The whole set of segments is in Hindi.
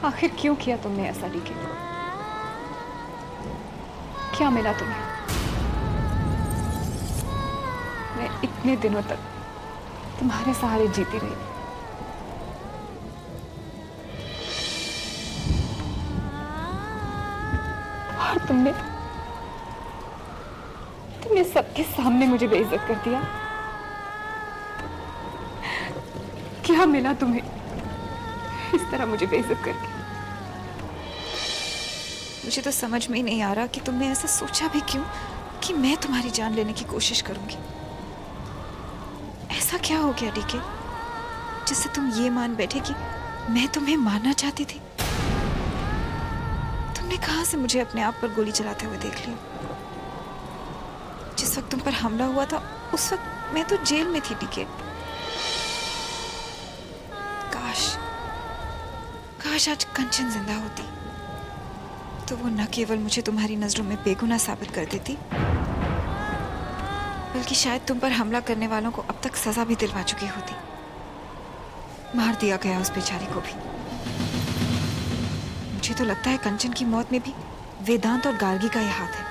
आखिर क्यों किया तुमने ऐसा डीके? क्या मिला तुम्हें? मैं इतने दिनों तक तुम्हारे सहारे जीती रही, और तुमने सबके सामने मुझे बेइज्जत कर दिया। क्या मिला तुम्हें इस तरह मुझे बेइज्जत करके? मुझे तो समझ में ही नहीं आ रहा कि तुमने ऐसा सोचा भी क्यों कि मैं तुम्हारी जान लेने की कोशिश करूंगी। ऐसा क्या हो गया डीके जिससे तुम ये मान बैठे कि मैं तुम्हें मारना चाहती थी? तुमने कहां से मुझे अपने आप पर गोली चलाते हुए देख लिया? जिस वक्त तुम पर हमला हुआ था उस वक्त मैं तो जेल में थी डीके। काश आज कंचन जिंदा होती तो वो न केवल मुझे तुम्हारी नजरों में बेगुनाह साबित कर देती, बल्कि शायद तुम पर हमला करने वालों को अब तक सजा भी दिलवा चुकी होती। मार दिया गया उस बेचारी को भी। मुझे तो लगता है कंचन की मौत में भी वेदांत और गार्गी का ही हाथ है,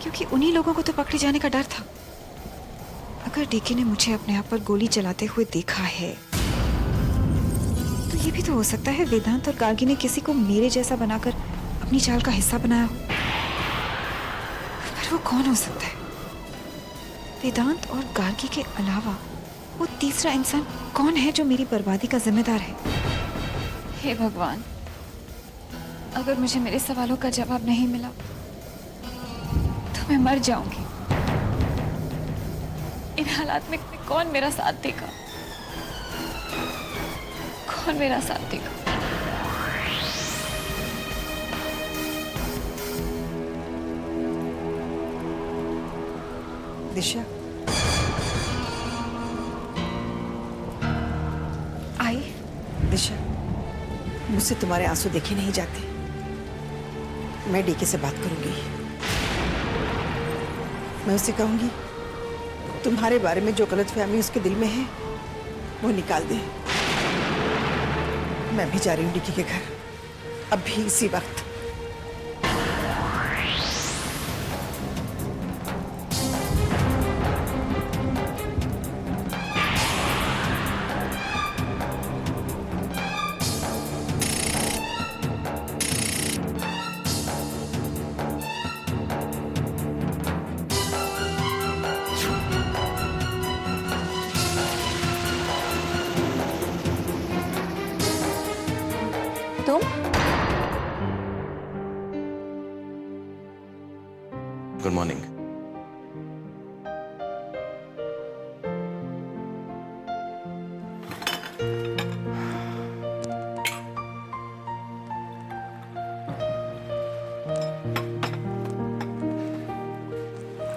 क्योंकि उन्हीं लोगों को तो पकड़े जाने का डर था। अगर डीके ने मुझे अपने आप पर गोली चलाते हुए देखा है तो ये भी तो हो सकता है वेदांत और गार्गी ने किसी को मेरे जैसा बनाकर अपनी चाल का हिस्सा बनाया हो। पर वो कौन हो सकता है? वेदांत और गार्गी के अलावा वो तीसरा इंसान कौन है जो मेरी बर्बादी का जिम्मेदार है? हे भगवान, अगर मुझे मेरे सवालों का जवाब नहीं मिला तो मैं मर जाऊंगी। इन हालात में कौन मेरा साथ देगा? कौन मेरा साथ देगा? दिशा, आई। दिशा, मुझसे तुम्हारे आंसू देखे नहीं जाते। मैं डीके से बात करूंगी। मैं उसे कहूंगी तुम्हारे बारे में जो गलतफहमी उसके दिल में है वो निकाल दे। मैं भी जा रही हूँ डीके के घर, अभी इसी वक्त। तुम? Good morning.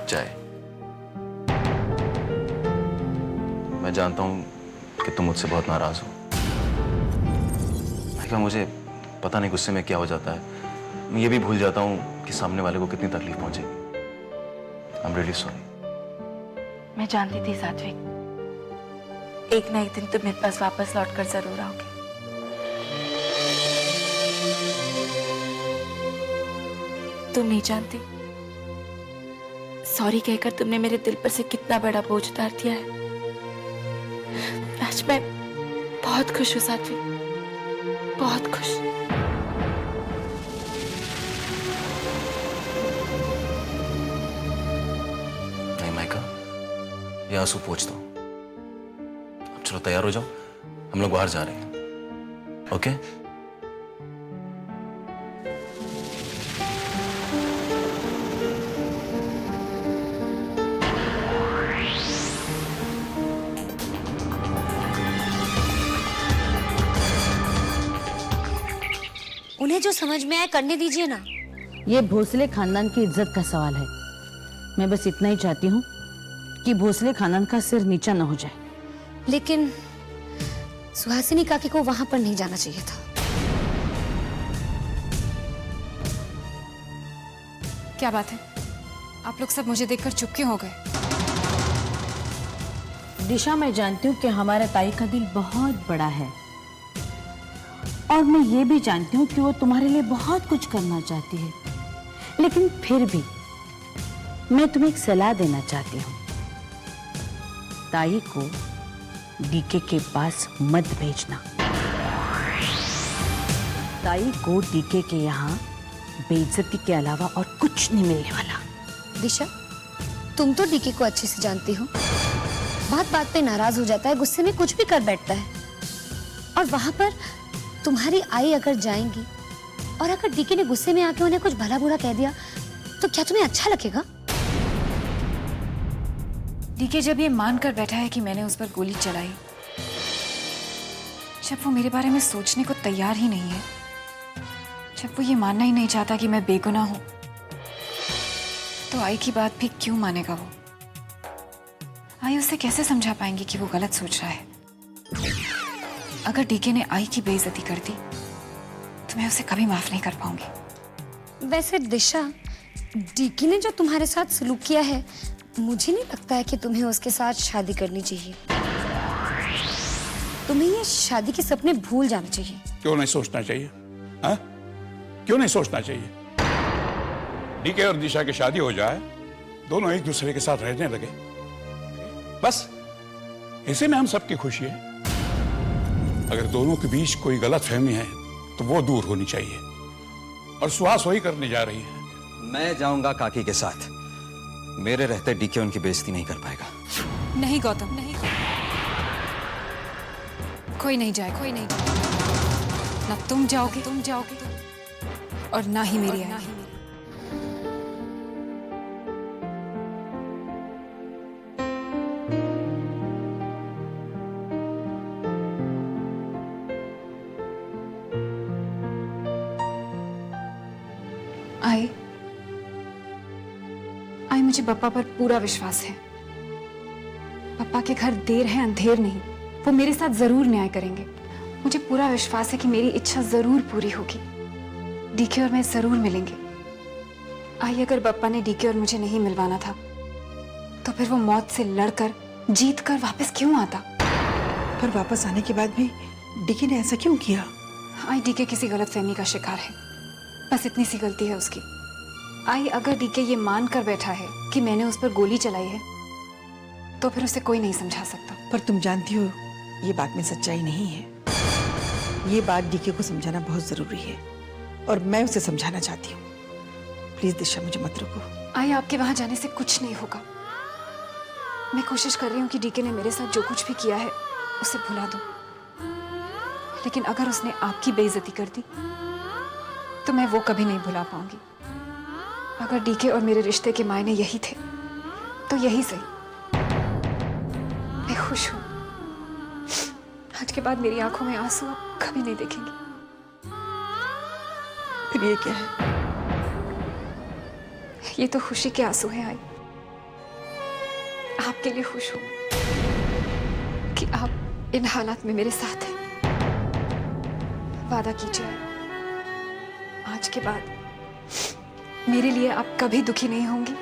चाय। मैं जानता हूं कि तुम मुझसे बहुत नाराज हो। मुझे पता नहीं गुस्से में क्या हो जाता है। मैं ये भी भूल जाता हूँ कि सामने वाले को कितनी तकलीफ पहुंचेगी। I am really sorry. मैं जानती थी सात्विक, एक ना एक दिन तुम मेरे पास वापस लौट कर जरूर आओगे। तुम नहीं जानती सॉरी कहकर तुमने मेरे दिल पर से कितना बड़ा बोझ उतार दिया है। आज मैं बहुत खुश हूँ सात्विक, बहुत खुश। नहीं माइका, ये आंसू पोंछ दो। अब चलो तैयार हो जाओ, हम लोग बाहर जा रहे हैं। ओके? उन्हें जो समझ में आए करने दीजिए ना। ये भोसले खानदान की इज्जत का सवाल है। मैं बस इतना ही चाहती हूँ कि भोसले खानदान का सिर नीचा न हो जाए। लेकिन सुहासिनी काकी को वहां पर नहीं जाना चाहिए था। क्या बात है, आप लोग सब मुझे देखकर चुप क्यों हो गए? दिशा, मैं जानती हूँ कि हमारा ताई का दिल बहुत बड़ा है और मैं ये भी जानती हूँ कि वो तुम्हारे लिए बहुत कुछ करना चाहती है, लेकिन फिर भी मैं तुम्हें एक सलाह देना चाहती हूँ। ताई को डीके के पास मत भेजना। ताई को डीके के यहाँ बेइज्जती के अलावा और कुछ नहीं मिलने वाला। दिशा, तुम तो डीके को अच्छे से जानती हो। बात बात पे नाराज हो जाता है, गुस्से में कुछ भी कर बैठता है। और वहां पर तुम्हारी आई अगर जाएंगी और अगर डीके ने गुस्से में आके उन्हें कुछ भला बुरा कह दिया तो क्या तुम्हें अच्छा लगेगा? डीके जब ये मान कर बैठा है कि मैंने उस पर गोली चलाई, जब वो मेरे बारे में सोचने को तैयार ही नहीं है, जब वो ये मानना ही नहीं चाहता कि मैं बेगुनाह हूं, तो आई की बात भी क्यों मानेगा वो? आई उसे कैसे समझा पाएंगी कि वो गलत सोच रहा है? अगर डीके ने आई की बेइज्जती कर दी तो मैं उसे कभी माफ नहीं कर पाऊंगी। वैसे दिशा, डीके ने जो तुम्हारे साथ सलूक किया है, मुझे नहीं लगता है कि तुम्हें उसके साथ शादी करनी चाहिए। तुम्हें ये शादी के सपने भूल जाना चाहिए। क्यों नहीं सोचना चाहिए? हाँ? क्यों नहीं सोचना चाहिए? डीके और दिशा की शादी हो जाए, दोनों एक दूसरे के साथ रहने लगे, बस इसी में हम सबकी खुशी है। अगर दोनों के बीच कोई गलत फहमी है तो वो दूर होनी चाहिए, और सुहास वही करने जा रही है। मैं जाऊंगा काकी के साथ। मेरे रहते डीके उनकी बेइज्जती नहीं कर पाएगा। नहीं गौतम, नहीं, कोई नहीं जाए, कोई नहीं जाए। ना तुम जाओगे और ना ही मेरी आई। आई मुझे पप्पा पर पूरा विश्वास है। पप्पा के घर देर है अंधेर नहीं, वो मेरे साथ जरूर न्याय करेंगे। मुझे पूरा विश्वास है कि मेरी इच्छा जरूर पूरी होगी। डीके और मैं जरूर मिलेंगे। आई, अगर पप्पा ने डीके और मुझे नहीं मिलवाना था तो फिर वो मौत से लड़कर जीत कर वापस क्यों आता? पर वापस आने के बाद भी डीके ने ऐसा क्यों किया? आई, डीके किसी गलतफहमी का शिकार है, बस इतनी सी गलती है उसकी। आई, अगर डीके ये मान कर बैठा है कि मैंने उस पर गोली चलाई है तो फिर उसे कोई नहीं समझा सकता। पर तुम जानती हो ये बात में सच्चाई नहीं है। ये बात डीके को समझाना बहुत जरूरी है और मैं उसे समझाना चाहती हूँ। प्लीज दिशा, मुझे मत रोको। आई, आपके वहां जाने से कुछ नहीं होगा। मैं कोशिश कर रही हूँ कि डीके ने मेरे साथ जो कुछ भी किया है उसे भुला दूं, लेकिन अगर उसने आपकी बेइज्जती कर दी तो मैं वो कभी नहीं भुला पाऊंगी। अगर डीके और मेरे रिश्ते के मायने यही थे तो यही सही। मैं खुश हूं। आज के बाद मेरी आंखों में आंसू आप कभी नहीं देखेंगे। फिर ये क्या है? ये तो खुशी के आंसू हैं। आई, आपके लिए खुश हूं कि आप इन हालात में मेरे साथ हैं। वादा कीजिए आज के बाद मेरे लिए आप कभी दुखी नहीं होंगी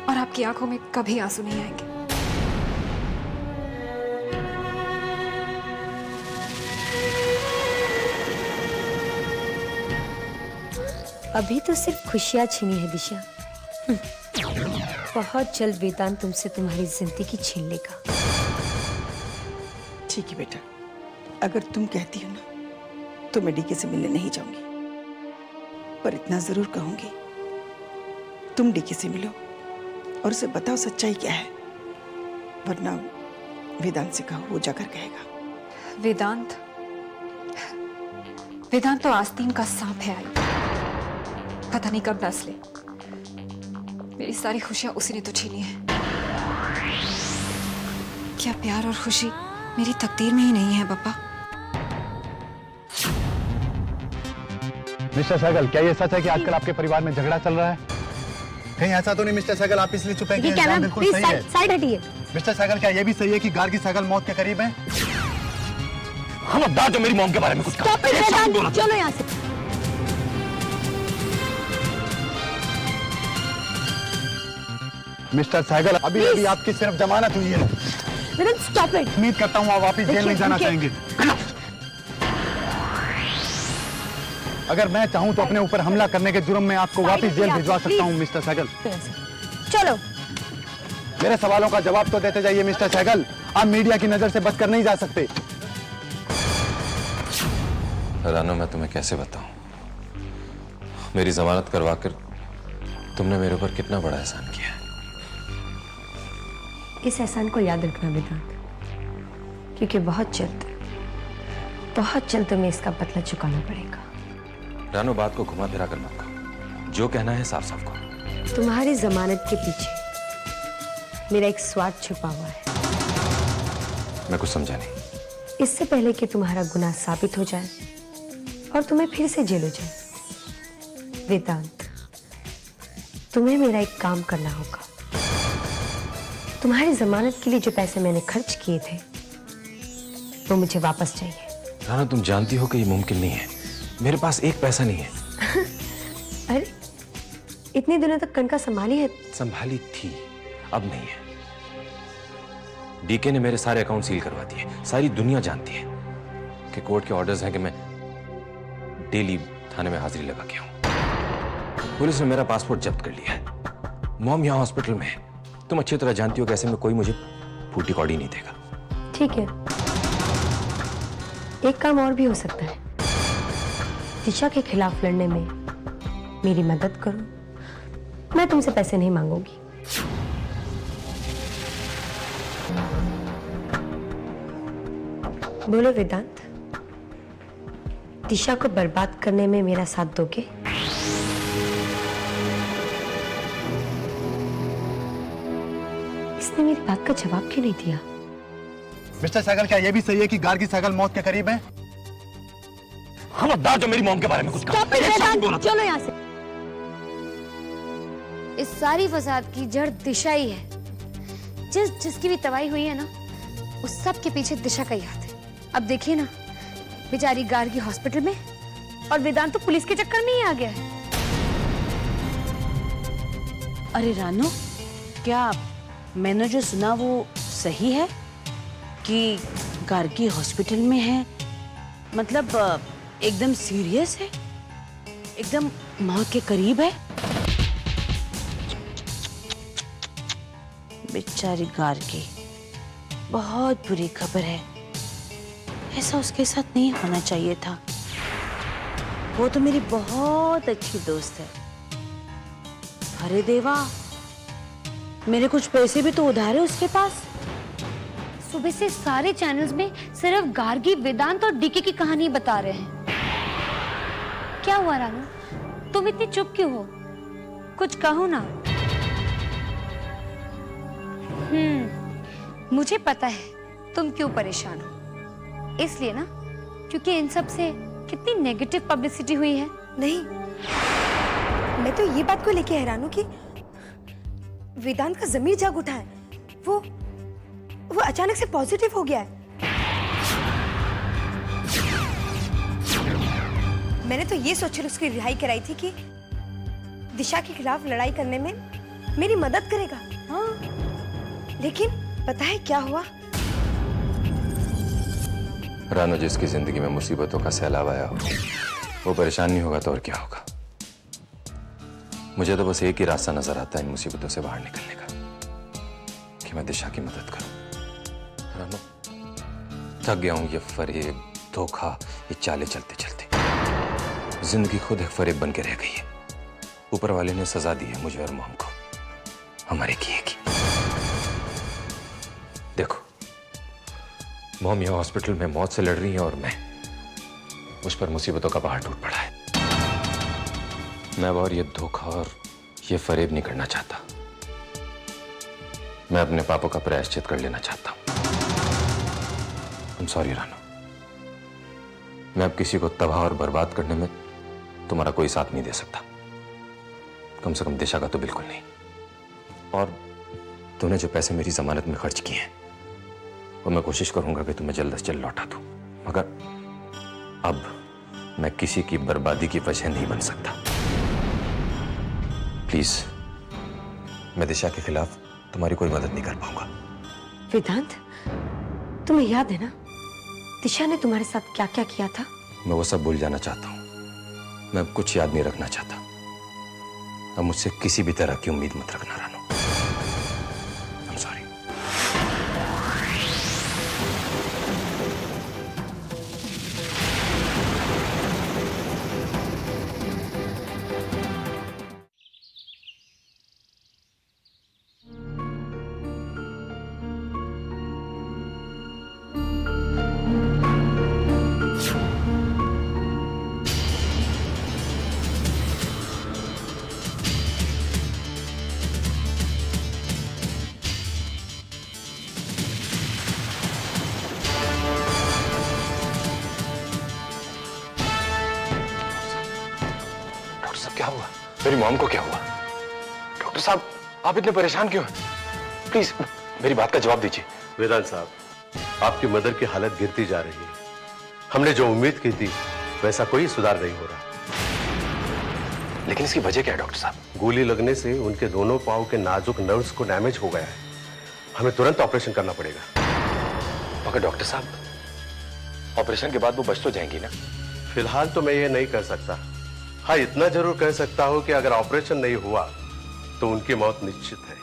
और आपकी आंखों में कभी आंसू नहीं आएंगे। अभी तो सिर्फ खुशियां छीनी है दिशा। बहुत जल्द वेदांत तुमसे तुम्हारी जिंदगी छीन लेगा। ठीक है बेटा, अगर तुम कहती हो ना तो मैं डीके से मिलने नहीं जाऊंगी, पर इतना जरूर कहूंगी, तुम डीके से मिलो और उसे बताओ सच्चाई क्या है, वरना वेदांत से कहो, वो जाकर कहेगा। वेदांत तो आस्तीन का सांप है। आई, पता नहीं कब डस ले। मेरी सारी खुशियां उसी ने तो छीनी है। क्या प्यार और खुशी मेरी तकदीर में ही नहीं है पापा? मिस्टर सहगल, क्या ये सच है कि आजकल आपके परिवार में झगड़ा चल रहा है? कहीं ऐसा तो नहीं मिस्टर सहगल आप इसलिए चुप हैं कि इल्जाम बिल्कुल सही है? साइड हटिए। मिस्टर सहगल, क्या ये भी सही है कि गार्गी सहगल मौत के करीब है? खबरदार जो मेरी मॉम के बारे में कुछ कहा। चलो यहाँ से। मिस्टर सहगल, अभी अभी आपकी सिर्फ जमानत हुई है। Stop it. उम्मीद करता हूँ आप वापस जेल नहीं जाना चाहेंगे। अगर मैं चाहूं तो अपने ऊपर हमला करने के जुर्म में आपको वापस जेल भिजवा सकता हूं मिस्टर सहगल। चलो। मेरे सवालों का जवाब तो देते जाइए मिस्टर सहगल। आप मीडिया की नजर से बचकर नहीं जा सकते। रानो, मैं तुम्हें कैसे बताऊं, मेरी जमानत करवाकर तुमने मेरे ऊपर कितना बड़ा एहसान किया है। इस एहसान को याद रखना वेदांत, क्योंकि बहुत जल्द तुम्हें इसका बदला चुकाना पड़ेगा। रानो, बात को घुमा फिरा कर मत कहो, जो कहना है साफ साफ कहो। तुम्हारी जमानत के पीछे मेरा एक स्वार्थ छुपा हुआ है। मैं कुछ समझा नहीं। इससे पहले कि तुम्हारा गुनाह साबित हो जाए और तुम्हें फिर से जेल हो जाए, वेदांत, तुम्हें मेरा एक काम करना होगा। तुम्हारी जमानत के लिए जो पैसे मैंने खर्च किए थे वो मुझे वापस चाहिए। रानो, तुम जानती हो कि ये मुमकिन नहीं है। मेरे पास एक पैसा नहीं है। अरे, इतने दिनों तक कनका संभाली है। संभाली थी, अब नहीं है। डीके ने मेरे सारे अकाउंट सील करवा दिए। सारी दुनिया जानती है कि कोर्ट के ऑर्डर्स हैं कि मैं डेली थाने में हाजिरी लगा के आऊं। पुलिस ने मेरा पासपोर्ट जब्त कर लिया है। मॉम यहाँ हॉस्पिटल में है। तुम अच्छी तरह जानती हो कि ऐसे में कोई मुझे फूटी कौड़ी नहीं देगा। ठीक है, एक काम और भी हो सकता है। दिशा के खिलाफ लड़ने में मेरी मदद करो। मैं तुमसे पैसे नहीं मांगूंगी। बोलो वेदांत, दिशा को बर्बाद करने में मेरा साथ दोगे? इसने मेरी बात का जवाब क्यों नहीं दिया? मिस्टर सहगल, क्या यह भी सही है कि गार्गी सहगल मौत के करीब है? खबरदार जो मेरी मॉम के बारे में कुछ कहा। चलो यहाँ से। इस सारी फसाद की जड़ दिशा ही है। जिसकी भी तबाही हुई है ना, उस सब के पीछे दिशा का ही हाथ है। अब देखिए ना, बेचारी गार्गी हॉस्पिटल में और वेदांत तो पुलिस के चक्कर में ही आ गया है। अरे रानो, क्या मैंने जो सुना वो सही है कि गार्गी हॉस्पिटल में है? मतलब एकदम सीरियस है, एकदम मौत के करीब है? बेचारी गार्गी, बहुत बुरी खबर है। ऐसा उसके साथ नहीं होना चाहिए था। वो तो मेरी बहुत अच्छी दोस्त है। अरे देवा, मेरे कुछ पैसे भी तो उधार है उसके पास। सुबह से सारे चैनल्स में सिर्फ गार्गी, वेदांत और डीके की कहानी बता रहे हैं। क्या हुआ रानू, तुम इतनी चुप क्यों हो? कुछ कहो ना। मुझे पता है तुम क्यों परेशान हो। इसलिए ना, क्योंकि इन सब से कितनी नेगेटिव पब्लिसिटी हुई है। नहीं, मैं तो ये बात को लेके हैरान हूं कि वेदांत का ज़मीर जाग उठा है। वो अचानक से पॉजिटिव हो गया है। मैंने तो ये सोचकर उसकी रिहाई कराई थी कि दिशा के खिलाफ लड़ाई करने में मेरी मदद करेगा। हाँ, लेकिन पता है क्या हुआ? रानो, जिसकी जिंदगी में मुसीबतों का सैलाब आया हो, वो परेशान नहीं होगा तो और क्या होगा। मुझे तो बस एक ही रास्ता नजर आता है इन मुसीबतों से बाहर निकलने का, कि मैं दिशा की मदद करूं। रानो, थक गया हूं ये फरेब, धोखा, ये चाले चलते चलते। जिंदगी खुद एक फरेब बन के रह गई है। ऊपर वाले ने सजा दी है मुझे और मॉम को, हमारे किए की। देखो, मॉम यहाँ हॉस्पिटल में मौत से लड़ रही है और मैं, मुझ पर मुसीबतों का पहाड़ टूट पड़ा है। मैं और ये धोखा और ये फरेब नहीं करना चाहता। मैं अपने पापों का प्रायश्चित कर लेना चाहता हूं। I'm sorry रानो, मैं अब किसी को तबाह और बर्बाद करने में तुम्हारा कोई साथ नहीं दे सकता। कम से कम दिशा का तो बिल्कुल नहीं। और तूने जो पैसे मेरी जमानत में खर्च किए हैं, वो मैं कोशिश करूंगा कि तुम्हें जल्द से जल्द लौटा दूं। मगर अब मैं किसी की बर्बादी की वजह नहीं बन सकता। प्लीज, मैं दिशा के खिलाफ तुम्हारी कोई मदद नहीं कर पाऊंगा। वेदांत, तुम्हें याद है ना दिशा ने तुम्हारे साथ क्या क्या किया था? मैं वो सब भूल जाना चाहता हूं। मैं अब कुछ याद नहीं रखना चाहता। अब मुझसे किसी भी तरह की उम्मीद मत रखना रानू। I'm sorry। डॉक्टर साहब क्या हुआ? मेरी मॉम को क्या हुआ? डॉक्टर साहब आप इतने परेशान क्यों हैं? प्लीज मेरी बात का जवाब दीजिए। वेदांत साहब, आपकी मदर की हालत गिरती जा रही है। हमने जो उम्मीद की थी वैसा कोई सुधार नहीं हो रहा। लेकिन इसकी वजह क्या है डॉक्टर साहब? गोली लगने से उनके दोनों पांव के नाजुक नर्व्स को डैमेज हो गया है। हमें तुरंत ऑपरेशन करना पड़ेगा। मगर डॉक्टर साहब ऑपरेशन के बाद वो बच तो जाएंगी ना? फिलहाल तो मैं ये नहीं कह सकता। हाँ, इतना जरूर कह सकता हूं कि अगर ऑपरेशन नहीं हुआ तो उनकी मौत निश्चित है।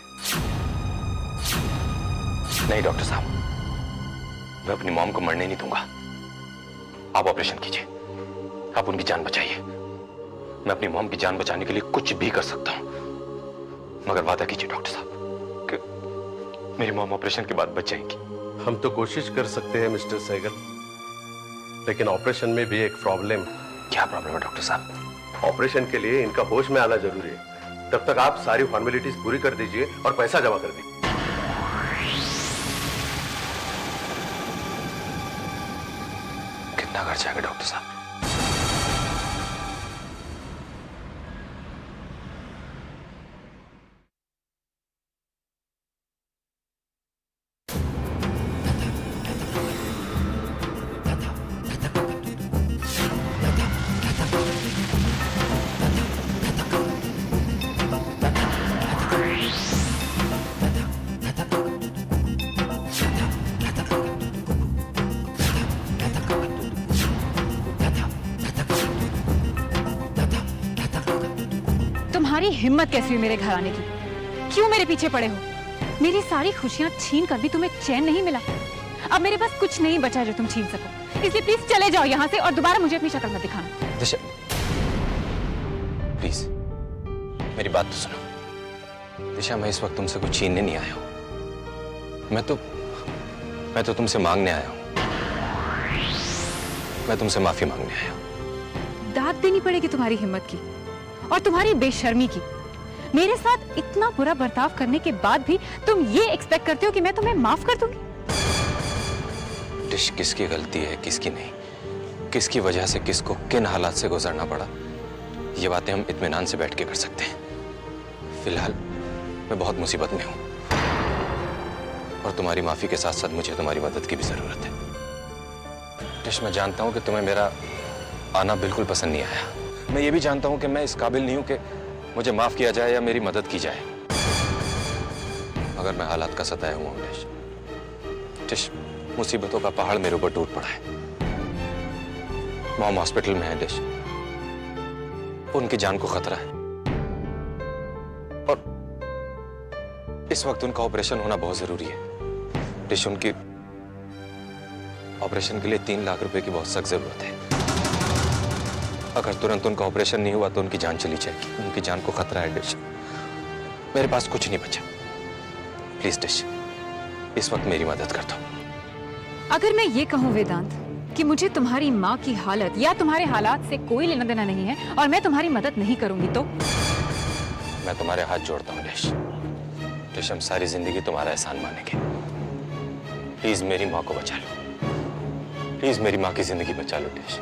नहीं डॉक्टर साहब, मैं अपनी मॉम को मरने नहीं दूंगा। आप ऑपरेशन कीजिए, आप उनकी जान बचाइए। मैं अपनी मॉम की जान बचाने के लिए कुछ भी कर सकता हूं, मगर वादा कीजिए डॉक्टर साहब कि मेरी मॉम ऑपरेशन के बाद बच जाएंगी। हम तो कोशिश कर सकते हैं मिस्टर सहगल, लेकिन ऑपरेशन में भी एक प्रॉब्लम। क्या प्रॉब्लम है डॉक्टर साहब? ऑपरेशन के लिए इनका होश में आना जरूरी है। तब तक आप सारी फॉर्मेलिटीज पूरी कर दीजिए और पैसा जमा कर दीजिए। कितना खर्चा आएगा डॉक्टर साहब? तुम्हारी हिम्मत कैसी हुई मेरे घर आने की? क्यों मेरे पीछे पड़े हो? मेरी सारी खुशियां छीन कर भी तुम्हें चैन नहीं मिला। अब मेरे पास कुछ नहीं बचा जो तुम छीन सको, इसलिए प्लीज चले जाओ यहाँ से और दोबारा मुझे अपनी शक्ल मत दिखाना। दिशा प्लीज मेरी बात तो सुनो। दिशा मैं इस वक्त तुमसे कुछ छीनने नहीं आया हूं। मैं तो तुमसे मांगने आया हूं। मैं तुमसे माफी मांगने आया हूं। दाद देनी पड़ेगी तुम्हारी हिम्मत की और तुम्हारी बेशर्मी की। मेरे साथ इतना बुरा बर्ताव करने के बाद भी तुम ये एक्सपेक्ट करते हो कि मैं तुम्हें माफ कर दूंगी? डिश किसकी गलती है किसकी नहीं, किसकी वजह से किसको किन हालात से गुजरना पड़ा, ये बातें हम इत्मीनान से बैठ के कर सकते हैं। फिलहाल मैं बहुत मुसीबत में हूं और तुम्हारी माफी के साथ साथ मुझे तुम्हारी मदद की भी जरूरत है। डिश मैं जानता हूं कि तुम्हें मेरा आना बिल्कुल पसंद नहीं आया। मैं ये भी जानता हूं कि मैं इस काबिल नहीं हूं कि मुझे माफ किया जाए या मेरी मदद की जाए, मगर मैं हालात का सताया हुआ हूं डिश। मुसीबतों का पहाड़ मेरे ऊपर टूट पड़ा है। मॉम हॉस्पिटल में है डिश, उनकी जान को खतरा है और इस वक्त उनका ऑपरेशन होना बहुत जरूरी है डिश। उनकी ऑपरेशन के लिए 3 लाख रुपए की बहुत सख्त जरूरत है। अगर तुरंत उनका ऑपरेशन नहीं हुआ तो उनकी जान चली जाएगी। उनकी जान को खतरा है डिश। मेरे पास कुछ नहीं बचा। प्लीज डिश, इस वक्त मेरी मदद कर दो। अगर मैं ये कहूं वेदांत कि मुझे तुम्हारी माँ की हालत या तुम्हारे हालात से कोई लेना देना नहीं है और मैं तुम्हारी मदद नहीं करूंगी तो? मैं तुम्हारे हाथ जोड़ता हूँ डिश, हम सारी जिंदगी तुम्हारा एहसान मानेंगे। प्लीज मेरी माँ को बचा लो। प्लीज मेरी माँ की जिंदगी बचा लो डिश।